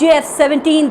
JF-17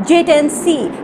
J-10C,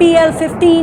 PL-15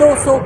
200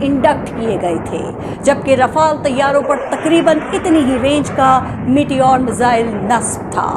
induct کیے گئے تھے، جبکہ رفال طیاروں پر تقریباً اتنی ہی رینج کا میٹیور میزائل نصب تھا۔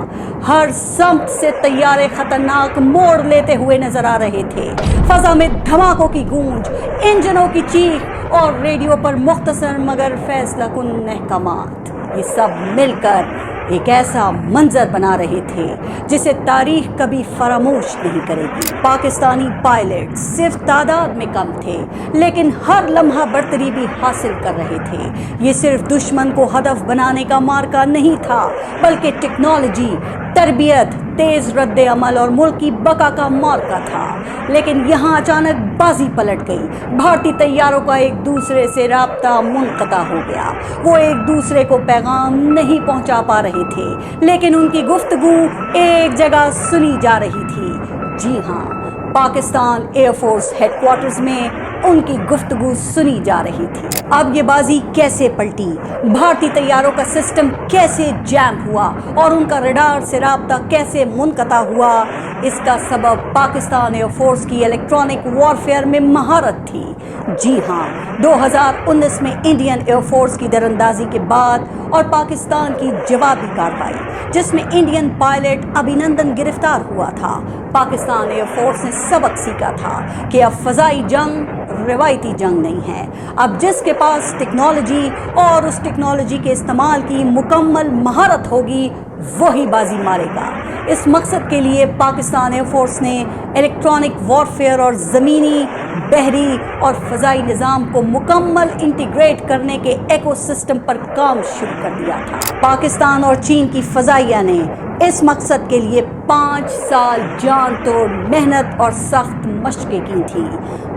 ہر سمت سے طیارے خطرناک موڑ لیتے ہوئے نظر آ رہے تھے، فضا میں دھماکوں کی گونج، انجنوں کی چیخ اور ریڈیو پر مختصر مگر فیصلہ کن احکامات، یہ سب مل کر ایک ایسا منظر بنا رہے تھے جسے تاریخ کبھی فراموش نہیں کرے گی۔ پاکستانی پائلٹ صرف تعداد میں کم تھے، لیکن ہر لمحہ برتری بھی حاصل کر رہے تھے۔ یہ صرف دشمن کو ہدف بنانے کا مارکا نہیں تھا، بلکہ ٹیکنالوجی، تربیت، تیز رد عمل اور ملک کی بقا کا مارکا تھا۔ لیکن یہاں اچانک بازی پلٹ گئی۔ بھارتی طیاروں کا ایک دوسرے سے رابطہ منقطع ہو گیا۔ وہ ایک دوسرے کو پیغام نہیں پہنچا پا رہے تھے، لیکن ان کی گفتگو ایک جگہ سنی جا رہی تھی۔ جی ہاں، Pakistan air force headquarters میں ان کی گفتگو سنی جا رہی تھی۔ اب یہ بازی کیسے پلٹی، بھارتی طیاروں کا سسٹم کیسے جیم ہوا اور ان کا ریڈار سے رابطہ کیسے منقطع ہوا، اس کا سبب پاکستان ایئر فورس کی الیکٹرانک وارفیئر میں مہارت تھی۔ جی ہاں، 2019 میں انڈین ایئر فورس کی دراندازی کے بعد اور پاکستان کی جوابی کارروائی، جس میں انڈین پائلٹ ابھینندن گرفتار ہوا تھا، پاکستان ایئر فورس نے سبق سیکھا تھا کہ اب فضائی جنگ روایتی جنگ نہیں ہے۔ اب جس کے پاس ٹیکنالوجی اور اس ٹیکنالوجی کے استعمال کی مکمل مہارت ہوگی، وہی بازی مارے گا۔ اس مقصد کے لیے پاکستان ایئر فورس نے الیکٹرانک وارفیئر اور زمینی، بحری اور فضائی نظام کو مکمل انٹیگریٹ کرنے کے ایکو سسٹم پر کام شروع کر دیا تھا۔ پاکستان اور چین کی فضائیہ نے اس مقصد کے لیے 5 سال جان توڑ محنت اور سخت مشقیں کی تھیں۔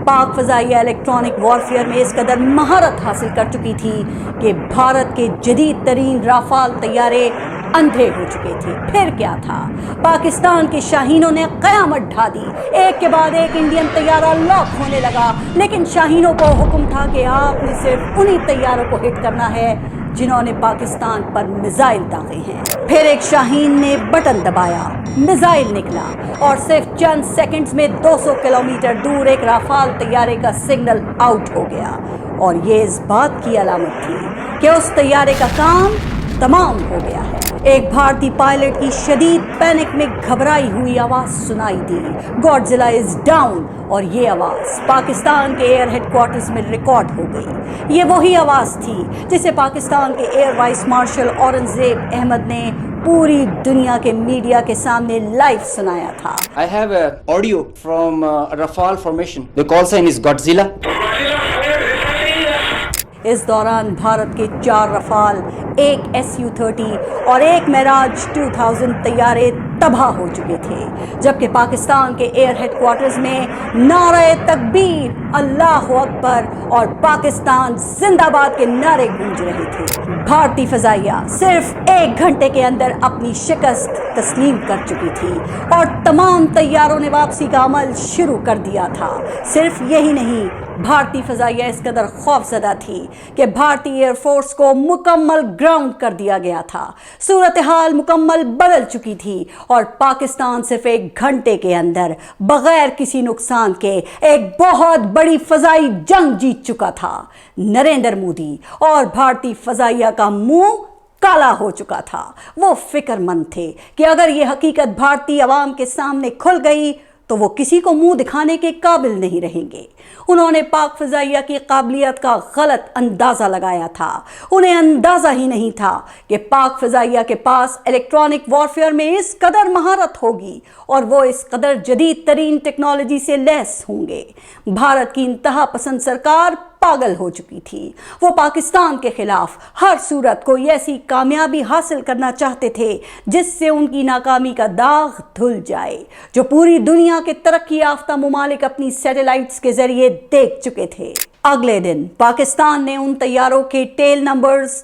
پاک فضائیہ الیکٹرانک وارفیئر میں اس قدر مہارت حاصل کر چکی تھی کہ بھارت کے جدید ترین رافال طیارے اندھے ہو چکے تھے۔ پھر کیا تھا، پاکستان کے شاہینوں نے قیامت ڈھا دی۔ ایک کے بعد ایک انڈین طیارہ لاک ہونے لگا، لیکن شاہینوں کو حکم تھا کہ آپ نے صرف انہی طیاروں کو ہٹ کرنا ہے جنہوں نے پاکستان پر میزائل داغے ہیں۔ پھر ایک شاہین نے بٹن دبایا، میزائل نکلا اور صرف چند سیکنڈز میں 200 کلومیٹر دور ایک رافال طیارے کا سگنل آؤٹ ہو گیا، اور یہ اس بات کی علامت تھی کہ اس طیارے کا کام تمام ہو گیا ہے۔ ایک بھارتی پائلٹ کی شدید پینک میں گھبرائی ہوئی آواز سنائی دی، گاڈزلہ از ڈاؤن، اور یہ آواز پاکستان کے ایئر ہیڈ کوارٹرز میں ریکارڈ ہو گئی۔ یہ وہی آواز تھی جسے پاکستان کے air vice marshal Aurangzeb Ahmed نے پوری دنیا کے میڈیا کے سامنے لائیو سنایا تھا۔ I have an audio from Rafale formation. The call sign is Godzilla. اس دوران بھارت کے 4 رفال، ایک Su-30 اور ایک معراج 2000 طیارے تباہ ہو چکے تھے، جبکہ پاکستان کے ایئر ہیڈ کوارٹرز میں نعرہ تکبیر، اللہ اکبر اور پاکستان زندہ باد کے نعرے گونج رہے تھے۔ بھارتی فضائیہ صرف 1 گھنٹے کے اندر اپنی شکست تسلیم کر چکی تھی اور تمام طیاروں نے واپسی کا عمل شروع کر دیا تھا۔ صرف یہی نہیں، بھارتی فضائیہ اس قدر خوفزدہ تھی کہ بھارتی ایئر فورس کو مکمل گراؤنڈ کر دیا گیا تھا۔ صورتحال مکمل بدل چکی تھی اور پاکستان صرف 1 گھنٹے کے اندر بغیر کسی نقصان کے ایک بہت بڑی فضائی جنگ جیت چکا تھا۔ نریندر مودی اور بھارتی فضائیہ کا منہ کالا ہو چکا تھا۔ وہ فکر مند تھے کہ اگر یہ حقیقت بھارتی عوام کے سامنے کھل گئی تو وہ کسی کو منہ دکھانے کے قابل نہیں رہیں گے۔ انہوں نے پاک فضائیہ کی قابلیت کا غلط اندازہ لگایا تھا۔ انہیں اندازہ ہی نہیں تھا کہ پاک فضائیہ کے پاس الیکٹرانک وارفیئر میں اس قدر مہارت ہوگی اور وہ اس قدر جدید ترین ٹیکنالوجی سے لیس ہوں گے۔ بھارت کی انتہا پسند سرکار پاگل ہو چکی تھی۔ وہ پاکستان کے خلاف ہر صورت کوئی ایسی کامیابی حاصل کرنا چاہتے تھے جس سے ان کی ناکامی کا داغ دھل جائے، جو پوری دنیا کے ترقی یافتہ ممالک اپنی سیٹلائٹس کے ذریعے دیکھ چکے تھے۔ اگلے دن پاکستان نے ان طیاروں کے ٹیل نمبرز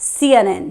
CNN,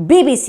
BBC,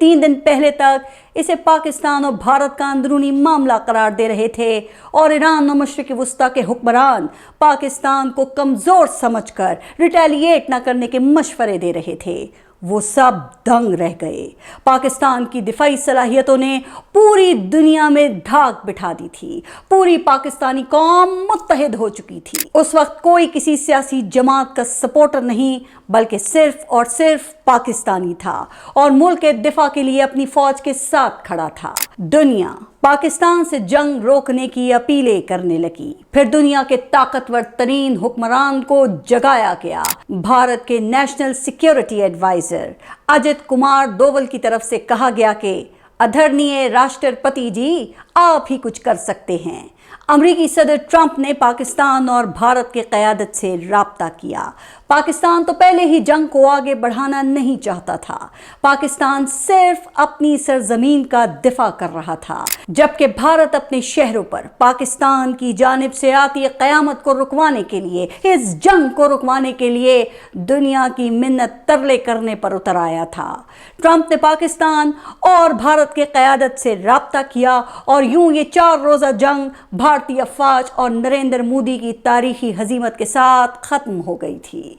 3 دن پہلے تک اسے پاکستان اور بھارت کا اندرونی معاملہ قرار دے رہے تھے اور ایران اور مشرق وسطیٰ کے حکمران پاکستان کو کمزور سمجھ کر ریٹیلیٹ نہ کرنے کے مشورے دے رہے تھے، وہ سب دنگ رہ گئے۔ پاکستان کی دفاعی صلاحیتوں نے پوری دنیا میں دھاک بٹھا دی تھی، پوری پاکستانی قوم متحد ہو چکی تھی۔ اس وقت کوئی کسی سیاسی جماعت کا سپورٹر نہیں، بلکہ صرف اور صرف پاکستانی تھا اور ملک کے دفاع کے لیے اپنی فوج کے ساتھ کھڑا تھا۔ دنیا پاکستان سے جنگ روکنے کی اپیلیں کرنے لگی۔ پھر دنیا کے طاقتور ترین حکمران کو جگایا گیا۔ بھارت کے national security advisor اجت Kumar Doval کی طرف سے کہا گیا کہ آدھرنیے راشٹرپتی جی، آپ ہی کچھ کر سکتے ہیں۔ امریکی صدر ٹرمپ نے پاکستان اور بھارت کی قیادت سے رابطہ کیا۔ پاکستان تو پہلے ہی جنگ کو آگے بڑھانا نہیں چاہتا تھا، پاکستان صرف اپنی سرزمین کا دفاع کر رہا تھا، جبکہ بھارت اپنے شہروں پر پاکستان کی جانب سے آتی قیامت کو رکوانے کے لیے، اس جنگ کو رکوانے کے لیے دنیا کی منت ترلے کرنے پر اتر آیا تھا۔ ٹرمپ نے پاکستان اور بھارت کی قیادت سے رابطہ کیا اور یوں یہ 4 روزہ جنگ بھارتی افواج اور نریندر مودی کی تاریخی ہزیمت کے ساتھ ختم ہو گئی تھی۔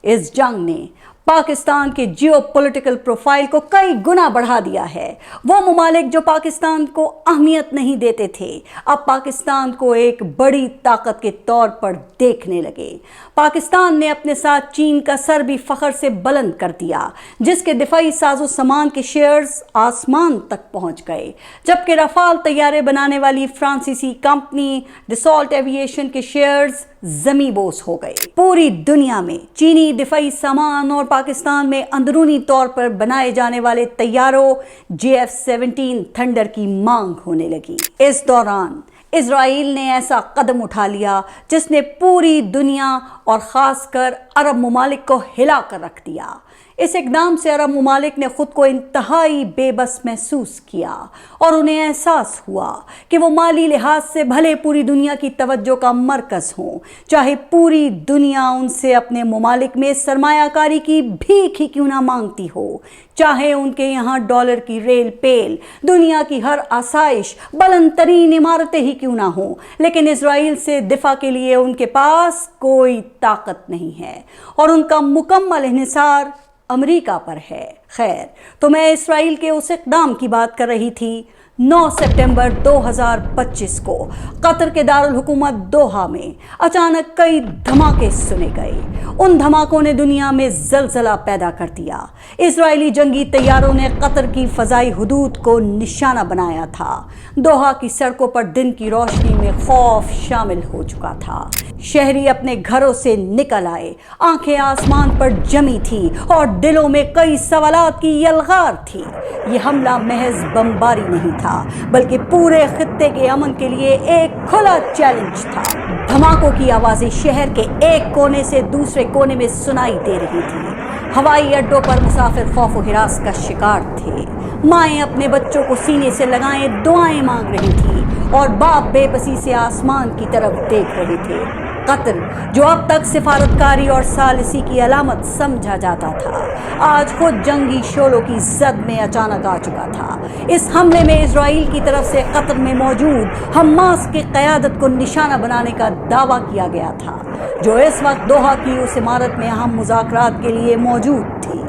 اس جنگ نے پاکستان کے جیو پولیٹیکل پروفائل کو کئی گنا بڑھا دیا ہے۔ وہ ممالک جو پاکستان کو اہمیت نہیں دیتے تھے، اب پاکستان کو ایک بڑی طاقت کے طور پر دیکھنے لگے۔ پاکستان نے اپنے ساتھ چین کا سر بھی فخر سے بلند کر دیا، جس کے دفاعی ساز و سامان کے شیئرز آسمان تک پہنچ گئے، جبکہ رافال طیارے بنانے والی فرانسیسی کمپنی ڈسالٹ ایویشن کے شیئرز زمیں بوس ہو گئے۔ پوری دنیا میں چینی دفاعی سامان اور پاکستان میں اندرونی طور پر بنائے جانے والے طیاروں JF-17 تھنڈر کی مانگ ہونے لگی۔ اس دوران اسرائیل نے ایسا قدم اٹھا لیا جس نے پوری دنیا اور خاص کر عرب ممالک کو ہلا کر رکھ دیا۔ اس اقدام سے عرب ممالک نے خود کو انتہائی بے بس محسوس کیا اور انہیں احساس ہوا کہ وہ مالی لحاظ سے بھلے پوری دنیا کی توجہ کا مرکز ہوں، چاہے پوری دنیا ان سے اپنے ممالک میں سرمایہ کاری کی بھیک ہی کیوں نہ مانگتی ہو، چاہے ان کے یہاں ڈالر کی ریل پیل، دنیا کی ہر آسائش، بلند ترین عمارتیں ہی کیوں نہ ہوں، لیکن اسرائیل سے دفاع کے لیے ان کے پاس کوئی طاقت نہیں ہے اور ان کا مکمل انحصار امریکہ پر ہے۔ خیر، تو میں اسرائیل کے اس اقدام کی بات کر رہی تھی۔ 9 سپٹمبر 2025 کو قطر کے دارالحکومت دوحہ میں اچانک کئی دھماکے سنے گئے۔ ان دھماکوں نے دنیا میں زلزلہ پیدا کر دیا۔ اسرائیلی جنگی طیاروں نے قطر کی فضائی حدود کو نشانہ بنایا تھا۔ دوحہ کی سڑکوں پر دن کی روشنی میں خوف شامل ہو چکا تھا۔ شہری اپنے گھروں سے نکل آئے، آنکھیں آسمان پر جمی تھی اور دلوں میں کئی سوالات کی یلغار تھی۔ یہ حملہ محض بمباری نہیں تھا، بلکہ پورے خطے کے امن کے لیے ایک کھلا چیلنج تھا۔ دھماکوں کی آوازیں شہر کے ایک کونے سے دوسرے کونے میں سنائی دے رہی تھی۔ ہوائی اڈوں پر مسافر خوف و ہراس کا شکار تھے۔ مائیں اپنے بچوں کو سینے سے لگائے دعائیں مانگ رہی تھی اور باپ بے بسی سے آسمان کی طرف دیکھ رہے تھے۔ قطر، جو اب تک سفارتکاری اور ثالثی کی علامت سمجھا جاتا تھا، آج خود جنگی شعلوں کی زد میں اچانک آ چکا تھا۔ اس حملے میں اسرائیل کی طرف سے قطر میں موجود حماس کی قیادت کو نشانہ بنانے کا دعویٰ کیا گیا تھا، جو اس وقت دوحہ کی اس عمارت میں اہم مذاکرات کے لیے موجود تھی۔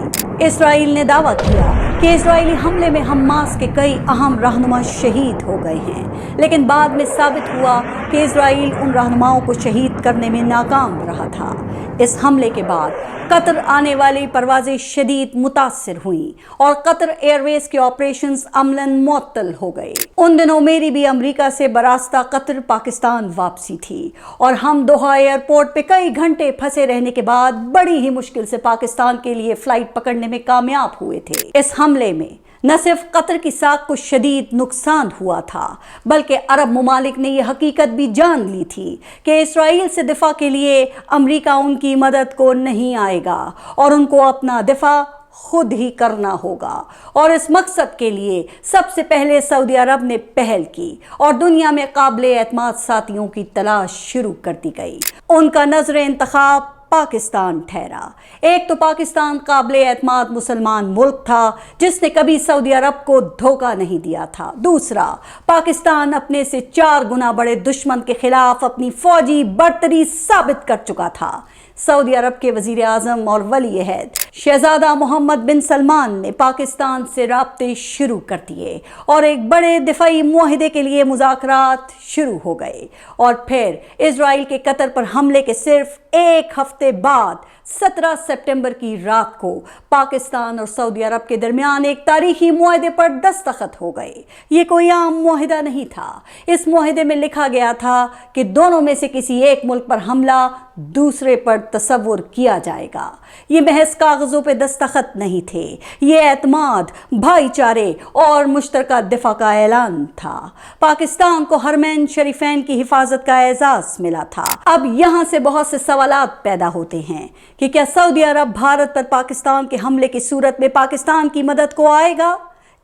اسرائیل نے دعویٰ کیا کہ اسرائیلی حملے میں حماس کے کئی اہم رہنما شہید ہو گئے ہیں، لیکن بعد میں ثابت ہوا کہ اسرائیل ان رہنماؤں کو شہید کرنے میں ناکام رہا تھا۔ اس حملے کے بعد قطر آنے والی پروازیں شدید متاثر ہوئیں اور قطر ایئر ویز کے آپریشنز عملاً معطل ہو گئے۔ ان دنوں میری بھی امریکہ سے براستہ قطر پاکستان واپسی تھی اور ہم دوحہ ایئرپورٹ پہ کئی گھنٹے پھنسے رہنے کے بعد بڑی ہی مشکل سے پاکستان کے لیے فلائٹ پکڑنے میں کامیاب ہوئے تھے۔ اس حملے میں نہ صرف قطر کی ساکھ کو شدید نقصان ہوا تھا، بلکہ عرب ممالک نے یہ حقیقت بھی جان لی تھی کہ اسرائیل سے دفاع کے لیے امریکہ ان کی مدد کو نہیں آئے گا اور ان کو اپنا دفاع خود ہی کرنا ہوگا۔ اور اس مقصد کے لیے سب سے پہلے سعودی عرب نے پہل کی اور دنیا میں قابل اعتماد ساتھیوں کی تلاش شروع کر دی گئی۔ ان کا نظر انتخاب پاکستان ٹھہرا۔ ایک تو پاکستان قابل اعتماد مسلمان ملک تھا جس نے کبھی سعودی عرب کو دھوکہ نہیں دیا تھا۔ دوسرا، پاکستان اپنے سے 4 گنا بڑے دشمن کے خلاف اپنی فوجی برتری ثابت کر چکا تھا۔ سعودی عرب کے وزیر اعظم اور ولی عہد شہزادہ محمد بن سلمان نے پاکستان سے رابطے شروع کر دیے اور ایک بڑے دفاعی معاہدے کے لیے مذاکرات شروع ہو گئے، اور پھر اسرائیل کے قطر پر حملے کے صرف 1 ہفتے بعد 17 سپٹمبر کی رات کو پاکستان اور سعودی عرب کے درمیان ایک تاریخی معاہدے پر دستخط ہو گئے۔ یہ کوئی عام معاہدہ نہیں تھا۔ اس معاہدے میں لکھا گیا تھا کہ دونوں میں سے کسی ایک ملک پر حملہ دوسرے پر تصور کیا جائے گا۔ یہ محض کاغذوں پہ دستخط نہیں تھے، یہ اعتماد، بھائی چارے اور مشترکہ دفاع کا اعلان تھا۔ پاکستان کو حرمین شریفین کی حفاظت کا اعزاز ملا تھا۔ اب یہاں سے بہت سے سوالات پیدا ہوتے ہیں کہ کیا سعودی عرب بھارت پر پاکستان کے حملے کی صورت میں پاکستان کی مدد کو آئے گا؟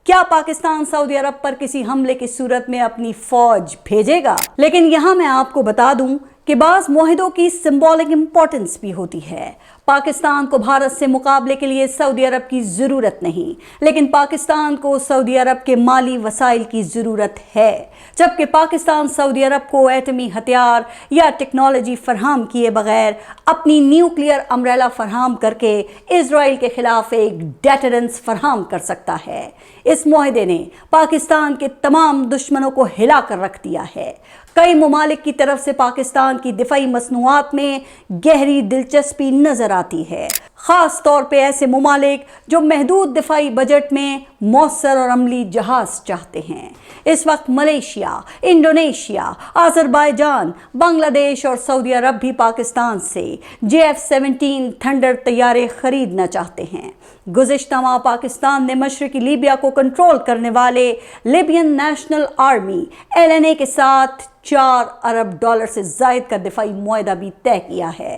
کیا پاکستان سعودی عرب پر کسی حملے کی صورت میں اپنی فوج بھیجے گا؟ لیکن یہاں میں آپ کو بتا دوں کہ بعض معاہدوں کی سمبولک امپورٹنس بھی ہوتی ہے۔ پاکستان کو بھارت سے مقابلے کے لیے سعودی عرب کی ضرورت نہیں، لیکن پاکستان کو سعودی عرب کے مالی وسائل کی ضرورت ہے۔ جبکہ پاکستان سعودی عرب کو ایٹمی ہتھیار یا ٹیکنالوجی فراہم کیے بغیر اپنی نیوکلیئر امبریلا فراہم کر کے اسرائیل کے خلاف ایک ڈیٹرنس فراہم کر سکتا ہے۔ اس معاہدے نے پاکستان کے تمام دشمنوں کو ہلا کر رکھ دیا ہے۔ کئی ممالک کی طرف سے پاکستان کی دفاعی مصنوعات میں گہری دلچسپی نظر آتی ہے، خاص طور پہ ایسے ممالک جو محدود دفاعی بجٹ میں مؤثر اور عملی جہاز چاہتے ہیں۔ اس وقت ملیشیا، انڈونیشیا، آذربائیجان، بنگلہ دیش اور سعودی عرب بھی پاکستان سے JF-17 تھنڈر طیارے خریدنا چاہتے ہیں۔ گزشتہ ماہ پاکستان نے مشرقی لیبیا کو کنٹرول کرنے والے لیبین نیشنل آرمی LNA کے ساتھ $4 ارب سے زائد کا دفاعی معاہدہ بھی طے کیا ہے۔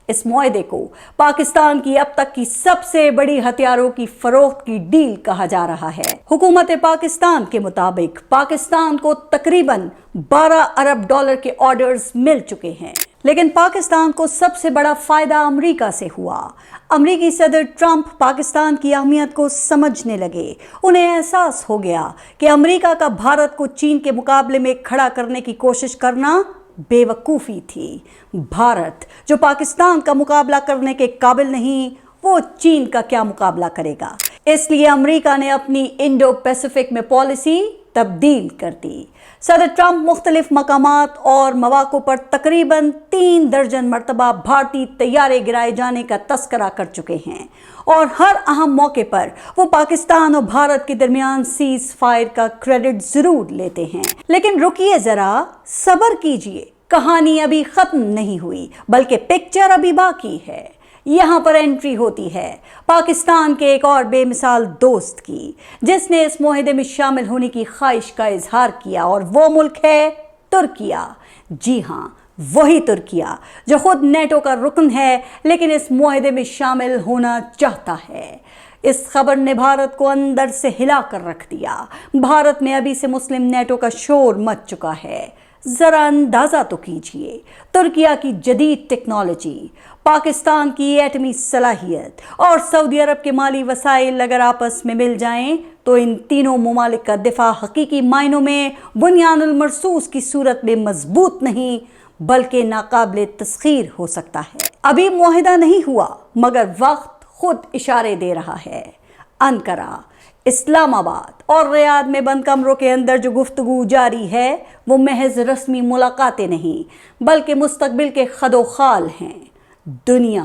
اس معاہدے کو پاکستان کی اب تک کی سب سے بڑی ہتھیاروں کی فروخت کی ڈیل کہا جا رہا ہے۔ حکومت پاکستان کے مطابق پاکستان کو تقریباً $12 ارب کے آرڈرز مل چکے ہیں، لیکن پاکستان کو سب سے بڑا فائدہ امریکہ سے ہوا۔ امریکی صدر ٹرمپ پاکستان کی اہمیت کو سمجھنے لگے۔ انہیں احساس ہو گیا کہ امریکہ کا بھارت کو چین کے مقابلے میں کھڑا کرنے کی کوشش کرنا بے وقوفی تھی۔ بھارت جو پاکستان کا مقابلہ کرنے کے قابل نہیں، وہ چین کا کیا مقابلہ کرے گا؟ اس لیے امریکہ نے اپنی انڈو پیسیفک میں پالیسی تبدیل کر دی۔ صدر ٹرمپ مختلف مقامات اور مواقع پر تقریباً 3 درجن مرتبہ بھارتی طیارے گرائے جانے کا تذکرہ کر چکے ہیں، اور ہر اہم موقع پر وہ پاکستان اور بھارت کے درمیان سیز فائر کا کریڈٹ ضرور لیتے ہیں۔ لیکن رکیے ذرا، صبر کیجئے، کہانی ابھی ختم نہیں ہوئی، بلکہ پکچر ابھی باقی ہے۔ یہاں پر انٹری ہوتی ہے پاکستان کے ایک اور بے مثال دوست کی، جس نے اس معاہدے میں شامل ہونے کی خواہش کا اظہار کیا، اور وہ ملک ہے ترکیہ۔ جی ہاں، وہی ترکیہ جو خود نیٹو کا رکن ہے لیکن اس معاہدے میں شامل ہونا چاہتا ہے۔ اس خبر نے بھارت کو اندر سے ہلا کر رکھ دیا۔ بھارت میں ابھی سے مسلم نیٹو کا شور مچ چکا ہے۔ ذرا اندازہ تو کیجئے، ترکیہ کی جدید ٹیکنالوجی، پاکستان کی ایٹمی صلاحیت اور سعودی عرب کے مالی وسائل اگر آپس میں مل جائیں تو ان تینوں ممالک کا دفاع حقیقی معنوں میں بنیان المرصوص کی صورت میں مضبوط نہیں بلکہ ناقابل تسخیر ہو سکتا ہے۔ ابھی معاہدہ نہیں ہوا، مگر وقت خود اشارے دے رہا ہے۔ انقرہ، اسلام آباد اور ریاض میں بند کمروں کے اندر جو گفتگو جاری ہے وہ محض رسمی ملاقاتیں نہیں بلکہ مستقبل کے خد و خال ہیں۔ دنیا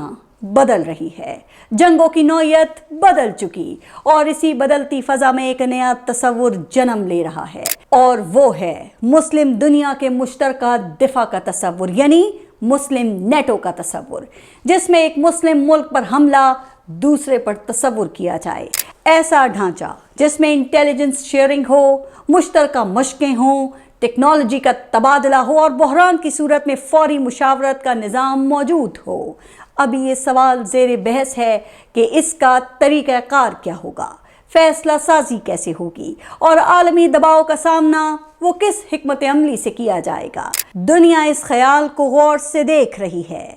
بدل رہی ہے، جنگوں کی نوعیت بدل چکی، اور اسی بدلتی فضا میں ایک نیا تصور جنم لے رہا ہے، اور وہ ہے مسلم دنیا کے مشترکہ دفاع کا تصور، یعنی مسلم نیٹو کا تصور، جس میں ایک مسلم ملک پر حملہ دوسرے پر تصور کیا جائے۔ ایسا ڈھانچہ جس میں انٹیلیجنس شیئرنگ ہو، مشترکہ مشقیں ہوں، ٹیکنالوجی کا تبادلہ ہو اور بحران کی صورت میں فوری مشاورت کا نظام موجود ہو۔ ابھی یہ سوال زیر بحث ہے کہ اس کا طریقہ کار کیا ہوگا، فیصلہ سازی کیسے ہوگی، اور عالمی دباؤ کا سامنا وہ کس حکمت عملی سے کیا جائے گا۔ دنیا اس خیال کو غور سے دیکھ رہی ہے۔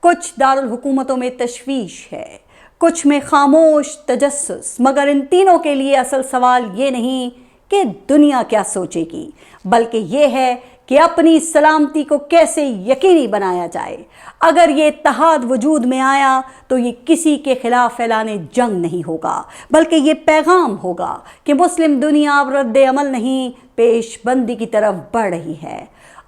کچھ دارالحکومتوں میں تشویش ہے، کچھ میں خاموش تجسس، مگر ان تینوں کے لیے اصل سوال یہ نہیں کہ دنیا کیا سوچے گی، بلکہ یہ ہے کہ اپنی سلامتی کو کیسے یقینی بنایا جائے۔ اگر یہ اتحاد وجود میں آیا تو یہ کسی کے خلاف اعلان جنگ نہیں ہوگا، بلکہ یہ پیغام ہوگا کہ مسلم دنیا اب رد عمل نہیں، پیش بندی کی طرف بڑھ رہی ہے۔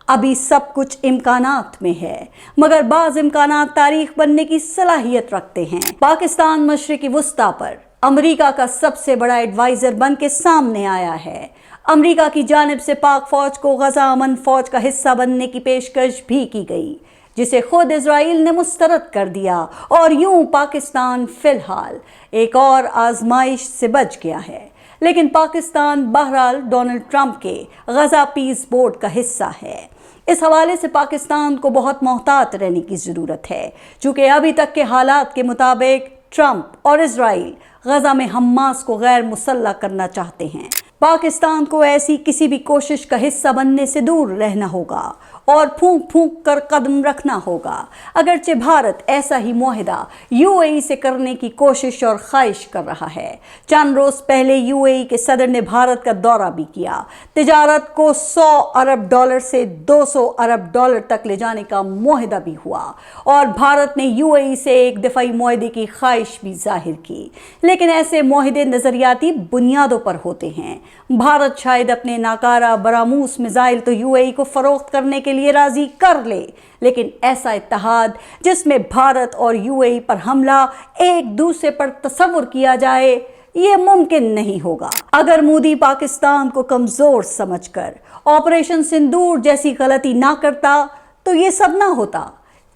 ابھی سب کچھ امکانات میں ہے، مگر بعض امکانات تاریخ بننے کی صلاحیت رکھتے ہیں۔ پاکستان مشرقی وسطی پر امریکہ کا سب سے بڑا ایڈوائزر بن کے سامنے آیا ہے۔ امریکہ کی جانب سے پاک فوج کو غزہ امن فوج کا حصہ بننے کی پیشکش بھی کی گئی، جسے خود اسرائیل نے مسترد کر دیا، اور یوں پاکستان فی الحال ایک اور آزمائش سے بچ گیا ہے۔ لیکن پاکستان بہرحال ڈونلڈ ٹرمپ کے غزہ پیس بورڈ کا حصہ ہے۔ اس حوالے سے پاکستان کو بہت محتاط رہنے کی ضرورت ہے، چونکہ ابھی تک کے حالات کے مطابق ٹرمپ اور اسرائیل غزہ میں حماس کو غیر مسلح کرنا چاہتے ہیں۔ پاکستان کو ایسی کسی بھی کوشش کا حصہ بننے سے دور رہنا ہوگا اور پھونک پھونک کر قدم رکھنا ہوگا، اگرچہ بھارت ایسا ہی معاہدہ UAE سے کرنے کی کوشش اور خواہش کر رہا ہے۔ چند روز پہلے UAE کے صدر نے بھارت کا دورہ بھی کیا، تجارت کو $100 ارب سے $200 ارب تک لے جانے کا معاہدہ بھی ہوا، اور بھارت نے UAE سے ایک دفاعی معاہدے کی خواہش بھی ظاہر کی۔ لیکن ایسے معاہدے نظریاتی بنیادوں پر ہوتے ہیں۔ بھارت شاید اپنے ناکارہ براموس میزائل تو UAE کو فروخت کرنے کے لیے راضی کر لے، لیکن ایسا اتحاد جس میں بھارت اور UAE پر حملہ ایک دوسرے پر تصور کیا جائے، یہ ممکن نہیں ہوگا۔ اگر مودی پاکستان کو کمزور سمجھ کر آپریشن سندور جیسی غلطی نہ کرتا تو یہ سب نہ ہوتا۔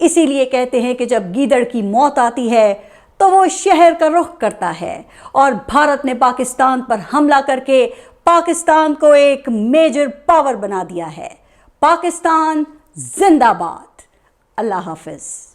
اسی لیے کہتے ہیں کہ جب گیدڑ کی موت آتی ہے تو وہ شہر کا رخ کرتا ہے، اور بھارت نے پاکستان پر حملہ کر کے پاکستان کو ایک میجر پاور بنا دیا ہے۔ پاکستان زندہ باد۔ اللہ حافظ۔